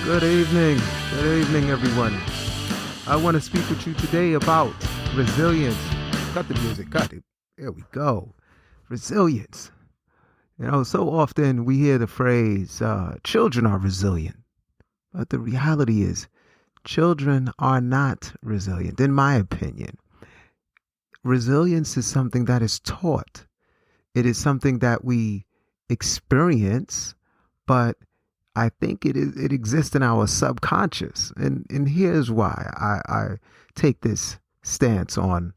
Good evening. Good evening, everyone. I want to speak with you today about resilience. Cut the music. Cut it. There we go. Resilience. So often we hear the phrase, children are resilient. But the reality is, children are not resilient, in my opinion. Resilience is something that is taught. It is something that we experience, but I think it exists in our subconscious. And here's why I take this stance on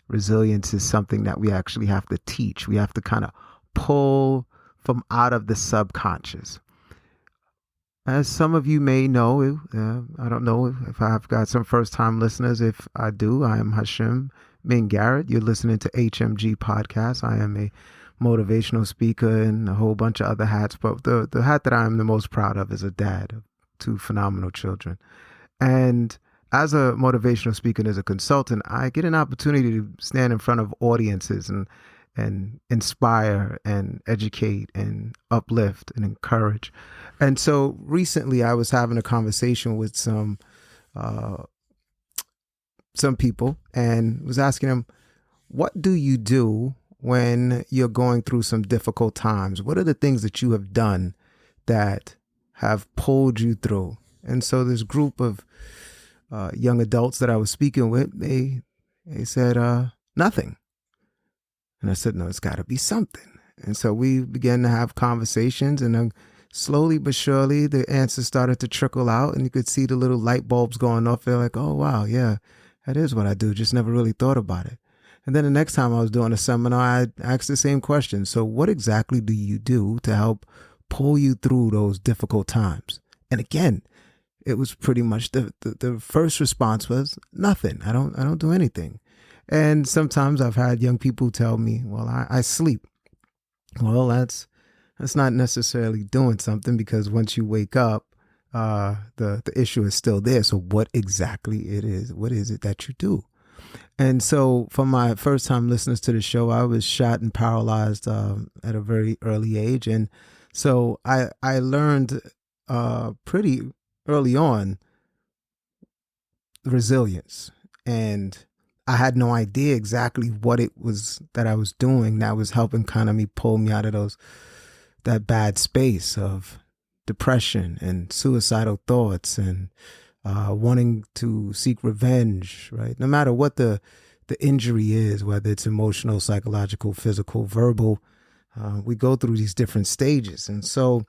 resilience is something that we actually have to teach. We have to kind of pull from out of the subconscious. As some of you may know, I don't know if I've got some first-time listeners. If I do, I am Hashim Min Garrett. You're listening to HMG Podcast. I am a motivational speaker and a whole bunch of other hats, but the hat that I'm the most proud of is a dad of two phenomenal children. And as a motivational speaker and as a consultant, I get an opportunity to stand in front of audiences and inspire and educate and uplift and encourage. And so recently I was having a conversation with some people and was asking them, what do you do when you're going through some difficult times? What are the things that you have done that have pulled you through? And so this group of young adults that I was speaking with, they said, nothing. And I said, no, it's got to be something. And so we began to have conversations, and then slowly but surely the answers started to trickle out, and you could see the little light bulbs going off. They're like, oh, wow, yeah, that is what I do. Just never really thought about it. And then the next time I was doing a seminar, I asked the same question. So what exactly do you do to help pull you through those difficult times? And again, it was pretty much the first response was nothing. I don't do anything. And sometimes I've had young people tell me, well, I sleep. Well, that's not necessarily doing something, because once you wake up, the issue is still there. So what exactly what is it that you do? And so for my first time listeners to the show, I was shot and paralyzed at a very early age. And so I learned pretty early on resilience. And I had no idea exactly what it was that I was doing that was helping kind of pull me out of that bad space of depression and suicidal thoughts and wanting to seek revenge, right? No matter what the injury is, whether it's emotional, psychological, physical, verbal, we go through these different stages. And so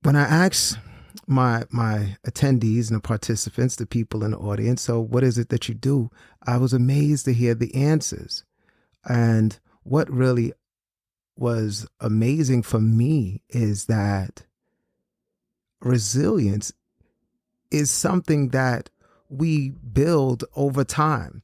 when I asked my attendees and the participants, the people in the audience, so what is it that you do? I was amazed to hear the answers. And what really was amazing for me is that resilience is something that we build over time.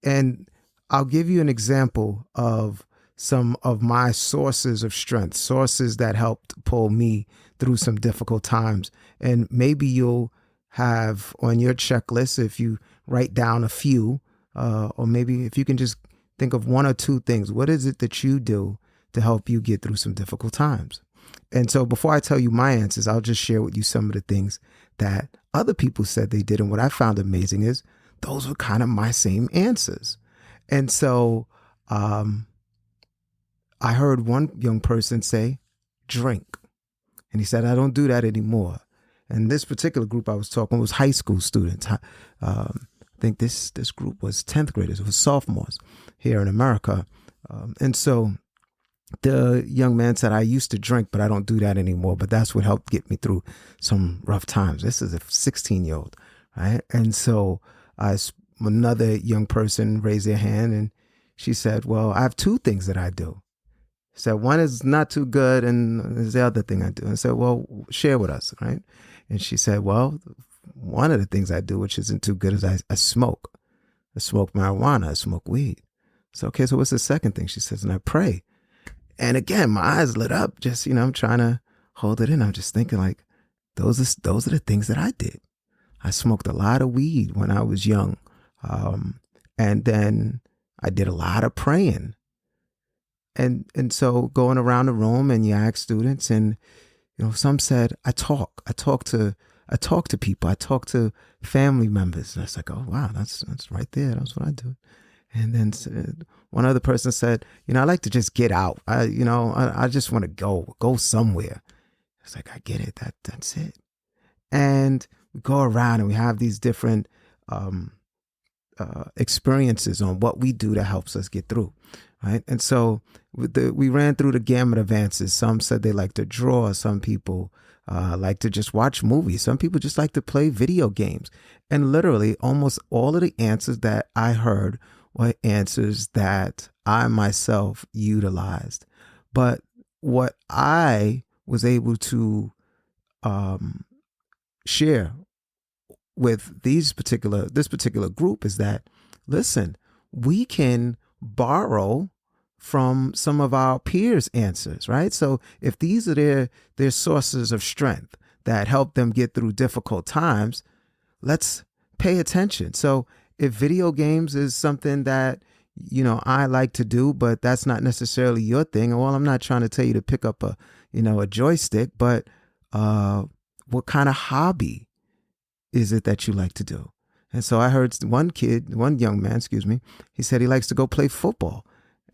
And I'll give you an example of some of my sources of strength, sources that helped pull me through some difficult times. And maybe you'll have on your checklist, if you write down a few, or maybe if you can just think of one or two things, what is it that you do to help you get through some difficult times? And so before I tell you my answers, I'll just share with you some of the things that other people said they did. And what I found amazing is those were kind of my same answers. And so I heard one young person say, drink. And he said, I don't do that anymore. And this particular group I was talking was high school students. I think this group was 10th graders. It was sophomores here in America. And so the young man said, I used to drink, but I don't do that anymore. But that's what helped get me through some rough times. This is a 16-year-old, right? And so another young person raised their hand, and she said, well, I have two things that I do. So one is not too good, and there's the other thing I do. And I said, well, share with us, right? And she said, well, one of the things I do, which isn't too good, is I smoke. I smoke marijuana. I smoke weed. So, okay, so what's the second thing? She says, and I pray. And again, my eyes lit up. Just, I'm trying to hold it in. I'm just thinking, like, those are the things that I did. I smoked a lot of weed when I was young. And then I did a lot of praying. And so going around the room, and you ask students, and Some said, I talk to people. I talk to family members. And it's like, oh, wow, that's right there. That's what I do. And then one other person said, I like to just get out. I just want to go somewhere. It's like, I get it. That's it. And we go around and we have these different experiences on what we do that helps us get through. Right. And so we ran through the gamut of answers. Some said they like to draw. Some people like to just watch movies. Some people just like to play video games. And literally almost all of the answers that I heard were answers that I myself utilized. But what I was able to share with this particular group is that, listen, we can borrow from some of our peers' answers, right? So if these are their sources of strength that help them get through difficult times, let's pay attention. So if video games is something that, I like to do, but that's not necessarily your thing, well, I'm not trying to tell you to pick up a joystick, but what kind of hobby is it that you like to do? And so I heard one young man, he said he likes to go play football.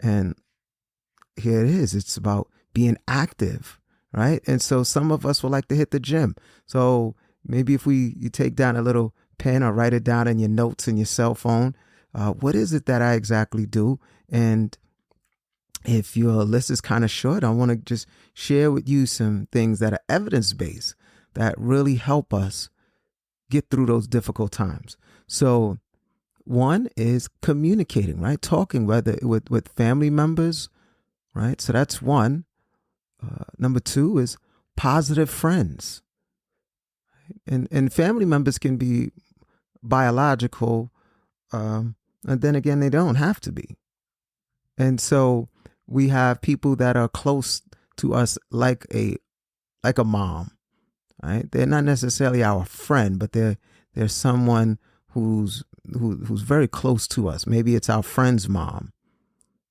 And here it is. It's about being active, right? And so some of us will like to hit the gym. So maybe if you take down a little pen or write it down in your notes in your cell phone, what is it that I exactly do? And if your list is kind of short, I want to just share with you some things that are evidence-based that really help us get through those difficult times. So one is communicating, right? Talking, whether with family members, right? So that's one. Number two is positive friends. And family members can be biological, and then again, they don't have to be. And so we have people that are close to us like a mom, right? They're not necessarily our friend, but they're someone who's very close to us. Maybe it's our friend's mom,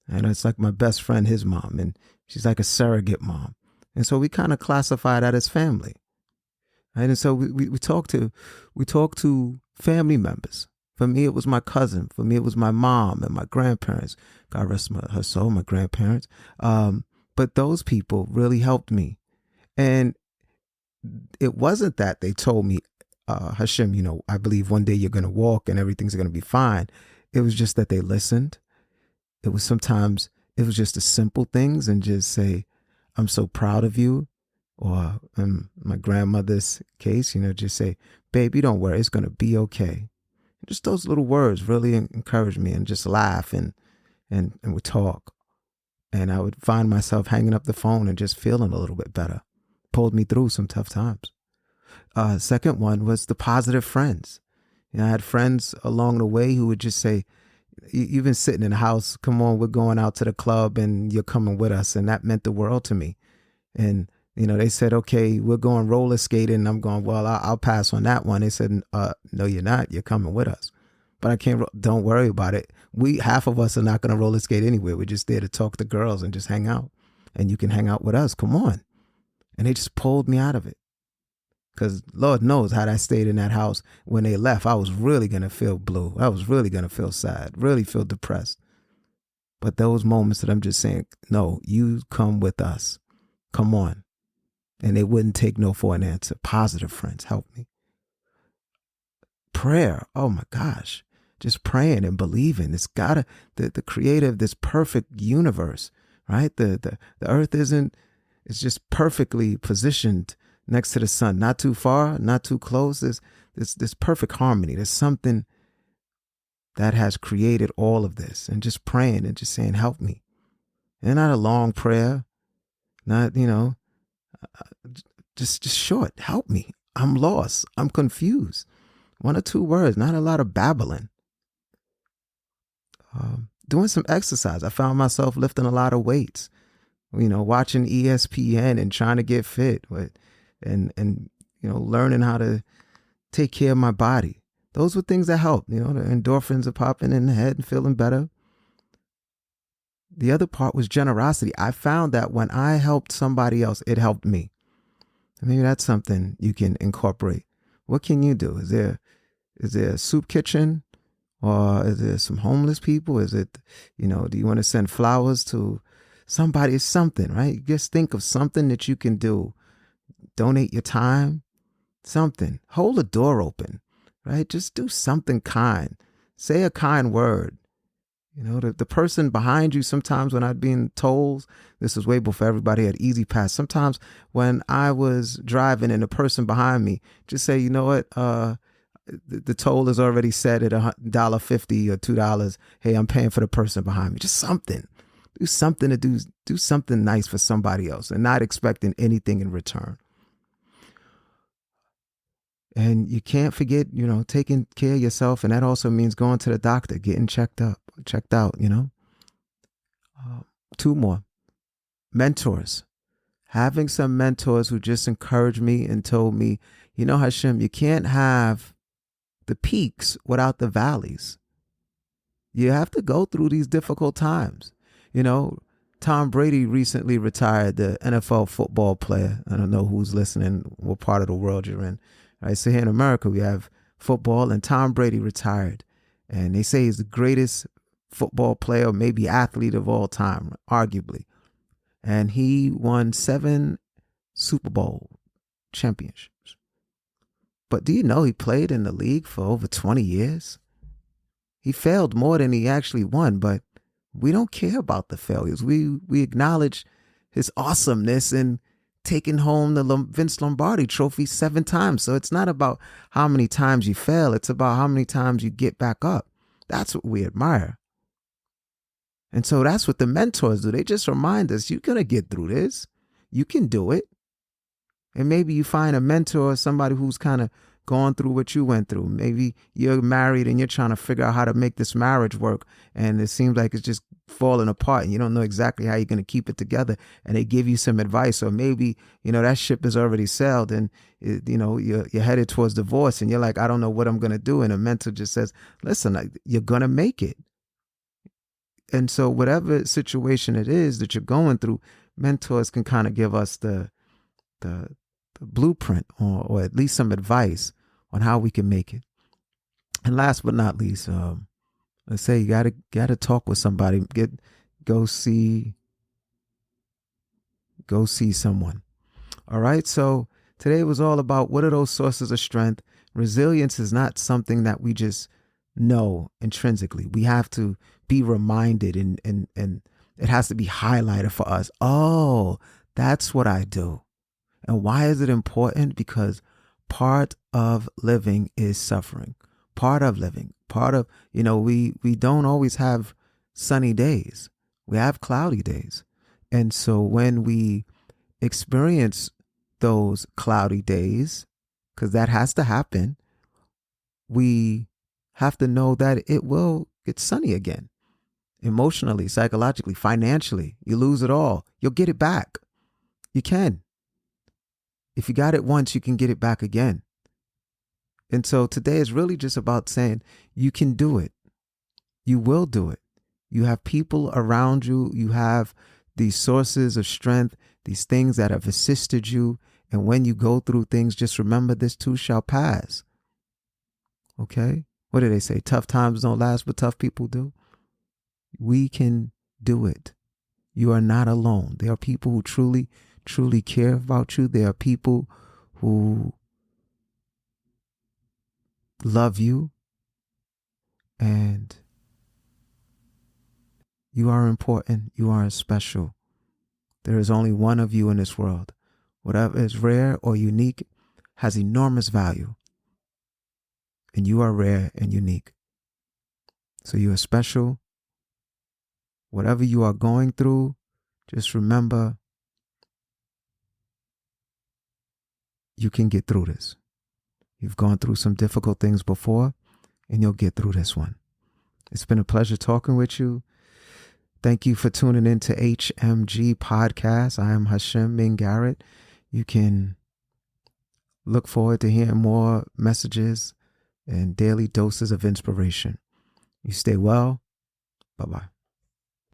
and it's like my best friend, his mom, and she's like a surrogate mom. And so we kind of classify that as family, right? And so we talk to family members. For me, it was my cousin. For me, it was my mom and my grandparents. God rest her soul, my grandparents. But those people really helped me. And it wasn't that they told me, Hashem, I believe one day you're going to walk and everything's going to be fine. It was just that they listened. Sometimes it was just the simple things and just say, I'm so proud of you. Or in my grandmother's case, just say, baby, don't worry, it's going to be okay. Just those little words really encouraged me, and just laugh and we talk. And I would find myself hanging up the phone and just feeling a little bit better. Pulled me through some tough times. Second one was the positive friends. I had friends along the way who would just say, you've been sitting in the house, come on, we're going out to the club and you're coming with us. And that meant the world to me. And, they said, okay, we're going roller skating. And I'm going, well, I'll pass on that one. They said, no, you're not. You're coming with us. But I can't, don't worry about it. Half of us are not going to roller skate anyway. We're just there to talk to girls and just hang out. And you can hang out with us. Come on. And they just pulled me out of it. Because Lord knows had I stayed in that house when they left, I was really going to feel blue. I was really going to feel sad, really feel depressed. But those moments that I'm just saying, no, you come with us. Come on. And they wouldn't take no for an answer. Positive friends help me. Prayer. Oh my gosh. Just praying and believing. It's gotta, the creator of this perfect universe, right? The earth it's just perfectly positioned next to the sun. Not too far, not too close. There's this perfect harmony. There's something that has created all of this. And just praying and just saying, help me. And not a long prayer. Not, just short. Help me. I'm lost. I'm confused. One or two words, not a lot of babbling. Doing some exercise. I found myself lifting a lot of weights, watching ESPN and trying to get fit, and learning how to take care of my body. Those were things that helped. The endorphins are popping in the head and feeling better. The other part was generosity. I found that when I helped somebody else, it helped me. Maybe that's something you can incorporate. What can you do? Is there a soup kitchen, or is there some homeless people? Is it, do you want to send flowers to somebody? It's something, right? Just think of something that you can do. Donate your time, something. Hold a door open, right? Just do something kind. Say a kind word. The person behind you, sometimes when I'd been told, this was way before everybody had Easy Pass. Sometimes when I was driving and the person behind me, just say, you know what, the toll is already set at $1.50 or $2. Hey, I'm paying for the person behind me. Just something. Do something to do something nice for somebody else and not expecting anything in return. And you can't forget, taking care of yourself. And that also means going to the doctor, getting checked out. 2 more. Mentors. Having some mentors who just encouraged me and told me, Hashem, you can't have the peaks without the valleys. You have to go through these difficult times. Tom Brady recently retired, the NFL football player. I don't know who's listening, what part of the world you're in. Right? So here in America, we have football, and Tom Brady retired. And they say he's the greatest football player, maybe athlete of all time, arguably. And he won 7 Super Bowl championships. But do you know he played in the league for over 20 years? He failed more than he actually won, but we don't care about the failures. We acknowledge his awesomeness in taking home the Vince Lombardi trophy 7 times. So it's not about how many times you fail. It's about how many times you get back up. That's what we admire. And so that's what the mentors do. They just remind us, you're going to get through this. You can do it. And maybe you find a mentor, somebody who's kind of gone through what you went through. Maybe you're married and you're trying to figure out how to make this marriage work. And it seems like it's just falling apart and you don't know exactly how you're going to keep it together. And they give you some advice. Or maybe, that ship has already sailed and, you're headed towards divorce and you're like, I don't know what I'm going to do. And a mentor just says, listen, you're going to make it. And so whatever situation it is that you're going through, mentors can kind of give us the blueprint or at least some advice on how we can make it. And last but not least, let's say you gotta talk with somebody. Go see someone. All right. So today was all about what are those sources of strength. Resilience is not something that we just know intrinsically. We have to be reminded and it has to be highlighted for us. Oh, that's what I do. And why is it important? Because part of living is suffering. Part of living. We don't always have sunny days. We have cloudy days. And so when we experience those cloudy days, because that has to happen, we have to know that it will get sunny again. Emotionally, psychologically, financially, you lose it all. You'll get it back. You can. If you got it once, you can get it back again. And so today is really just about saying you can do it. You will do it. You have people around you. You have these sources of strength, these things that have assisted you. And when you go through things, just remember this too shall pass. Okay? What do they say? Tough times don't last, but tough people do. We can do it. You are not alone. There are people who truly, truly care about you. There are people who love you. And you are important. You are special. There is only one of you in this world. Whatever is rare or unique has enormous value. And you are rare and unique. So you are special. Whatever you are going through, just remember you can get through this. You've gone through some difficult things before, and you'll get through this one. It's been a pleasure talking with you. Thank you for tuning in to HMG Podcast. I am Hashem Min Garrett. You can look forward to hearing more messages and daily doses of inspiration. You stay well. Bye-bye.